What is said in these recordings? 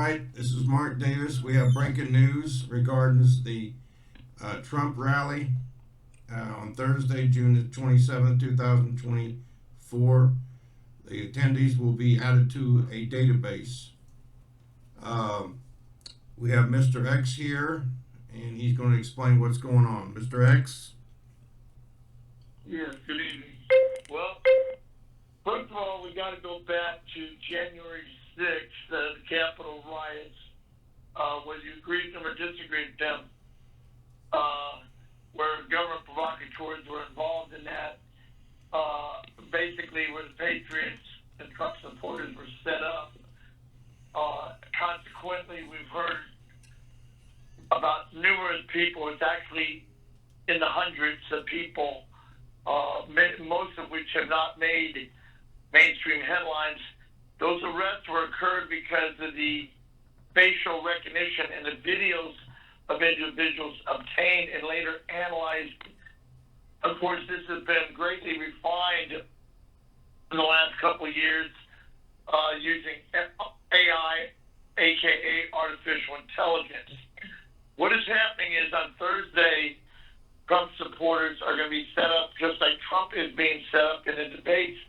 right, this is Mark Davis. We have breaking news regarding the Trump rally on Thursday, June the 27th, 2024. The attendees will be added to a database. Um, we have Mr. X here, and he's going to explain what's going on. Mr. X? Yes, good evening. Well, first of all, we got to go back to January 6th, the Capitol riots, whether you agreed with them or disagreed with them, where government provocateurs were involved in that, basically where the Patriots and Trump supporters were set up. Consequently, we've heard about numerous people. It's actually in the hundreds of people, most of which have not made mainstream headlines. Those arrests were occurred because of the facial recognition and the videos of individuals obtained and later analyzed. Of course, this has been greatly refined in the last couple of years using AI, aka artificial intelligence. What is happening is on Thursday, Trump supporters are going to be set up just like Trump is being set up in the debates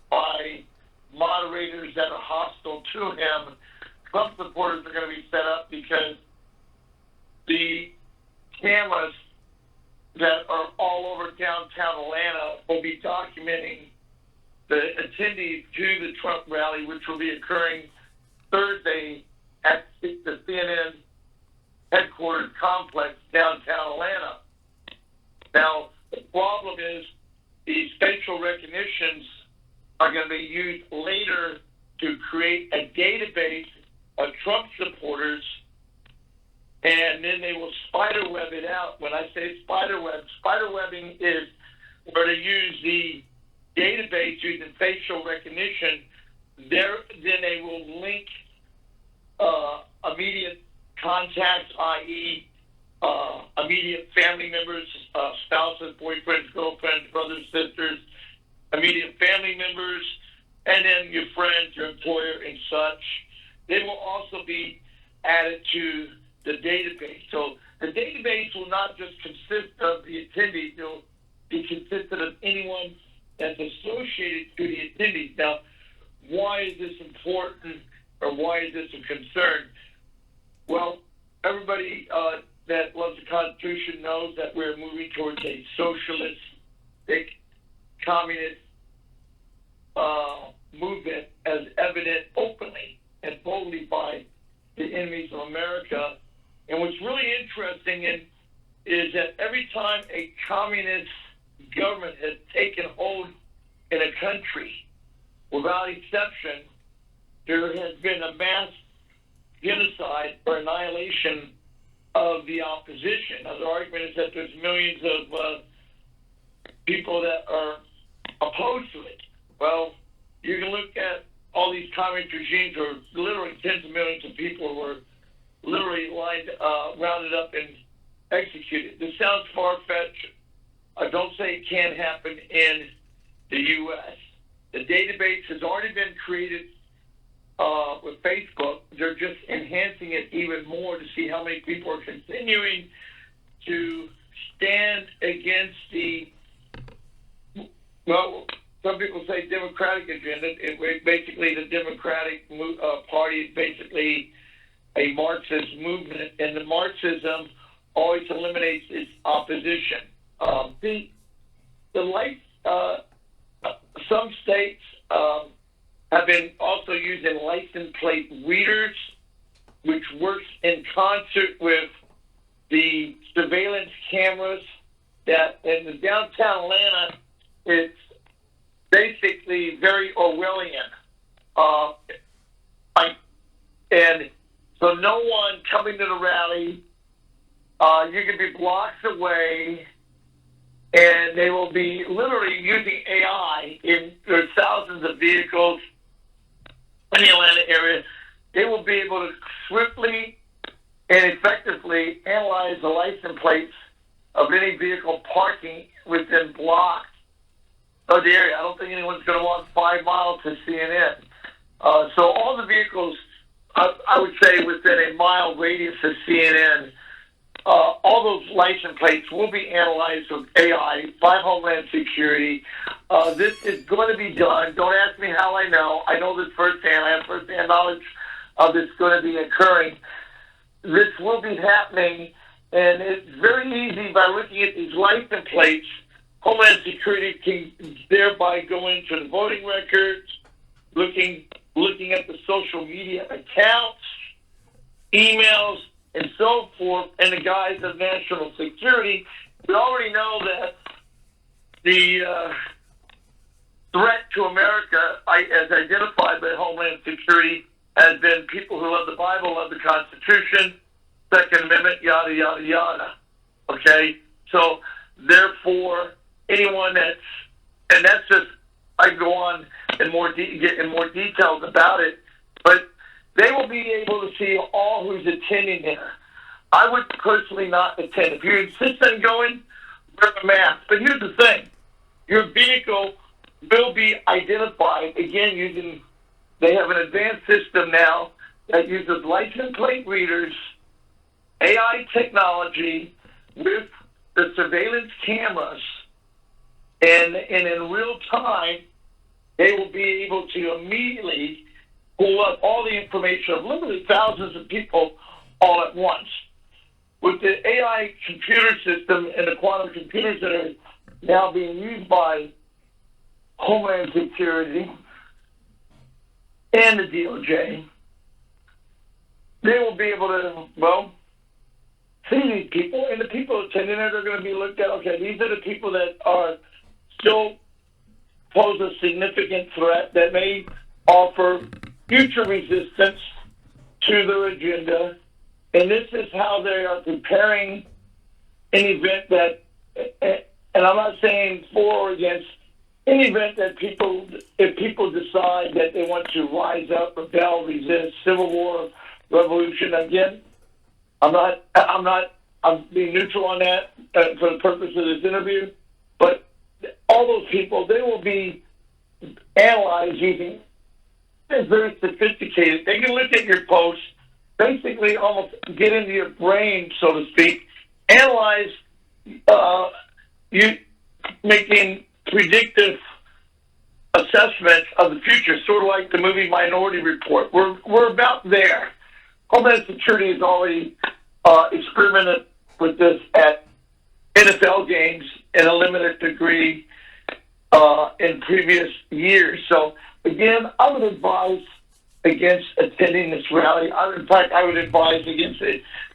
by moderators that are hostile to him. Trump supporters are going to be set up because the cameras that are all over downtown Atlanta will be documenting the attendees to the Trump rally, which will be occurring Thursday at the CNN headquarters complex downtown Atlanta. Now, the problem is these facial recognitions are going to be used later to create a database of Trump supporters, and then they will spiderweb it out. When I say spiderwebbing is where they use the database using facial recognition. Then they will link immediate contacts, i.e., immediate family members, spouses, boyfriends, girlfriends, brothers, sisters, immediate family members, and then your friends, your employer, and such. They will also be added to the database. So the database will not just consist of the attendees, it'll be consisted of anyone that's associated to the attendees. Now, why is this important, or why is this a concern? Well, everybody that loves the Constitution knows that we're moving towards a socialistic, communist movement, as evident openly and boldly by the enemies of America. And what's really interesting is that every time a communist government has taken hold in a country, without exception, there has been a mass genocide or annihilation of the opposition. Now, the argument is that there's millions of people that are opposed to it. Well, you can look at all these communist regimes where literally tens of millions of people were literally rounded up and executed. This sounds far-fetched. I don't say it can't happen in the U.S. The database has already been created with Facebook. They're just enhancing it even more to see how many people are continuing to stand against the, well, some people say Democratic agenda. Basically, the Democratic Party is basically a Marxist movement, and the Marxism always eliminates its opposition. Some states have been also using license plate readers, which works in concert with the surveillance cameras that in the downtown Atlanta, it's basically very Orwellian. And so no one coming to the rally, you can be blocks away, and they will be literally using AI. There's thousands of vehicles in the Atlanta area. They will be able to swiftly and effectively analyze the license plates of any vehicle parking within blocks of the area. I don't think anyone's going to walk 5 miles to CNN. So all the vehicles I would say within a mile radius of CNN, all those license plates will be analyzed with AI by Homeland Security. This is going to be done. Don't ask me how I know. I know this firsthand. I have firsthand knowledge of this going to be occurring. This will be happening, and it's very easy by looking at these license plates. Homeland Security can thereby go into the voting records, looking at the social media accounts, emails, and so forth, in the guise of national security. We already know that the threat to America, as identified by Homeland Security, has been people who love the Bible, love the Constitution, Second Amendment, yada, yada, yada. Okay? So, therefore, anyone and that's just, I go on and get in more details about it, but they will be able to see all who's attending there. I would personally not attend. If you insist on going, wear a mask. But here's the thing. Your vehicle will be identified, again, they have an advanced system now that uses license plate readers, AI technology, with the surveillance cameras, and in real time, they will be able to immediately pull up all the information of literally thousands of people all at once. With the AI computer system and the quantum computers that are now being used by Homeland Security and the DOJ, they will be able to, see these people, and the people attending it are going to be looked at. Okay, these are the people that are still pose a significant threat that may offer future resistance to their agenda, and this is how they are preparing an event that, and I'm not saying for or against, an event that if people decide that they want to rise up, rebel, resist, civil war, revolution, again, I'm being neutral on that for the purpose of this interview, but all those people, they will be analyzed using, they're very sophisticated. They can look at your posts, basically almost get into your brain, so to speak, analyze you making predictive assessments of the future, sort of like the movie Minority Report. We're about there. Homeland Security has already experimented with this at NFL games in a limited degree in previous years. So, again, I would advise against attending this rally. I would advise against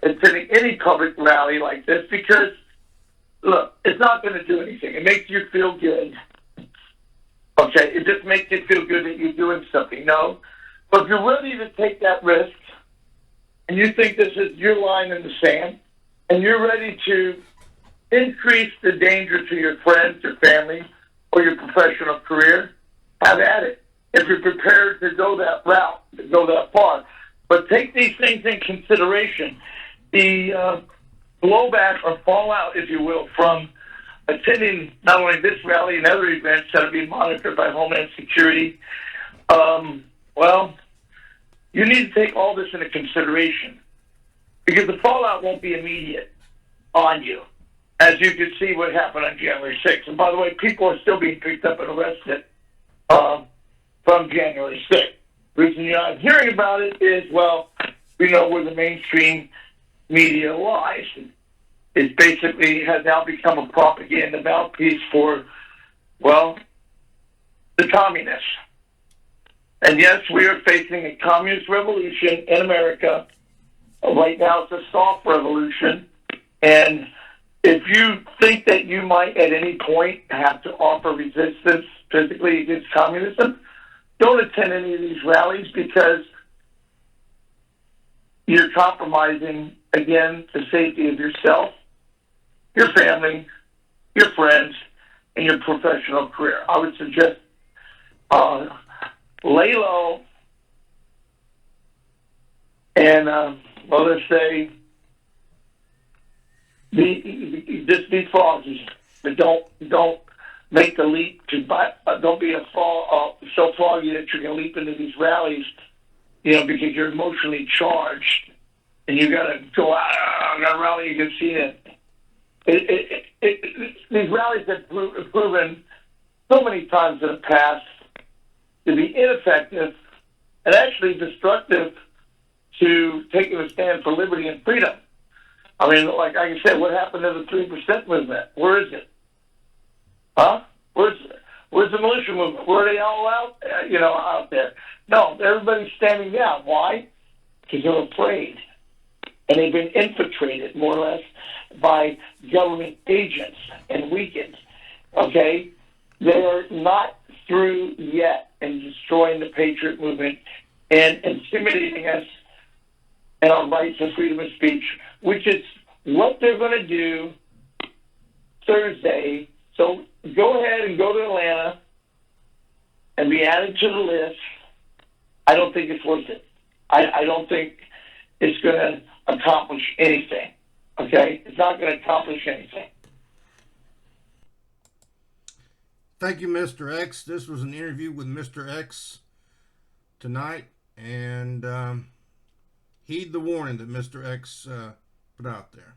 attending any public rally like this because, look, it's not going to do anything. It makes you feel good. Okay, it just makes you feel good that you're doing something. No, but if you're ready to take that risk and you think this is your line in the sand and you're ready to increase the danger to your friends, your family, or your professional career, have at it. If you're prepared to go that route, to go that far. But take these things in consideration. The blowback or fallout, if you will, from attending not only this rally and other events that are being monitored by Homeland Security, you need to take all this into consideration because the fallout won't be immediate on you, as you can see what happened on January 6th. And by the way, people are still being picked up and arrested from January 6th. The reason you're not hearing about it is, we know where the mainstream media lies. It basically has now become a propaganda mouthpiece for, the communists. And yes, we are facing a communist revolution in America. Right now it's a soft revolution. And if you think that you might at any point have to offer resistance physically against communism, don't attend any of these rallies because you're compromising, again, the safety of yourself, your family, your friends, and your professional career. I would suggest lay low and, let's say, just be froggy, but don't make the leap to buy. Don't be so froggy that you're going to leap into these rallies because you're emotionally charged and you got to go out, I'm going to rally against CNN. These rallies have proven so many times in the past to be ineffective and actually destructive to taking a stand for liberty and freedom. I mean, like I said, what happened to the 3% movement? Where is it? Huh? Where's the militia movement? Where are they all out? Out there? No, everybody's standing down. Why? Because they're afraid, and they've been infiltrated more or less by government agents and weakened. Okay, they're not through yet in destroying the patriot movement and intimidating us and our rights and freedom of speech, which is what they're going to do Thursday. So go ahead and go to Atlanta and be added to the list. I don't think it's worth it. I don't think it's going to accomplish anything. Okay? It's not going to accomplish anything. Thank you, Mr. X. This was an interview with Mr. X tonight, and heed the warning that Mr. X put out there.